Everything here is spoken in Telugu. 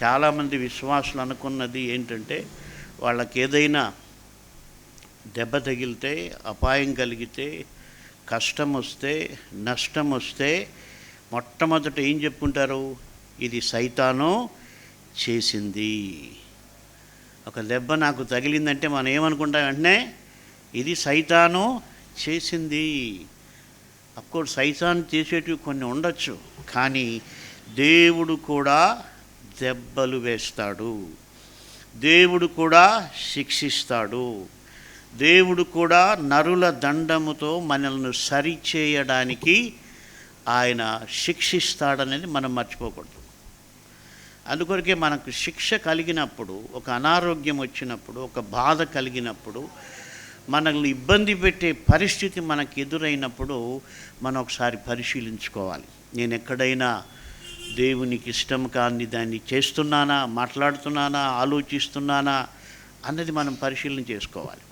చాలామంది విశ్వాసులు అనుకున్నది ఏంటంటే, వాళ్ళకి ఏదైనా దెబ్బ తగిలితే, అపాయం కలిగితే, కష్టం వస్తే, నష్టం వస్తే మొట్టమొదట ఏం చెప్పుకుంటారు? ఇది సైతాను చేసింది. ఒక దెబ్బ నాకు తగిలిందంటే మనం ఏమనుకుంటాం వెంటనే? ఇది సైతాను చేసింది. అఫ్కోర్స్ సైతాను చేసేటివి కొన్ని ఉండొచ్చు, కానీ దేవుడు కూడా దెబ్బలు వేస్తాడు, దేవుడు కూడా శిక్షిస్తాడు, దేవుడు కూడా నరుల దండముతో మనల్ని సరిచేయడానికి ఆయన శిక్షిస్తాడనేది మనం మర్చిపోకూడదు. అందుకొరకే మనకు శిక్ష కలిగినప్పుడు, ఒక అనారోగ్యం వచ్చినప్పుడు, ఒక బాధ కలిగినప్పుడు, మనల్ని ఇబ్బంది పెట్టే పరిస్థితి మనకు ఎదురైనప్పుడు మనం ఒకసారి పరిశీలించుకోవాలి. నేను ఎక్కడైనా దేవునికి ఇష్టం కాని దాన్ని చేస్తున్నానా, మాట్లాడుతున్నానా, ఆలోచిస్తున్నానా అన్నది మనం పరిశీలన చేసుకోవాలి.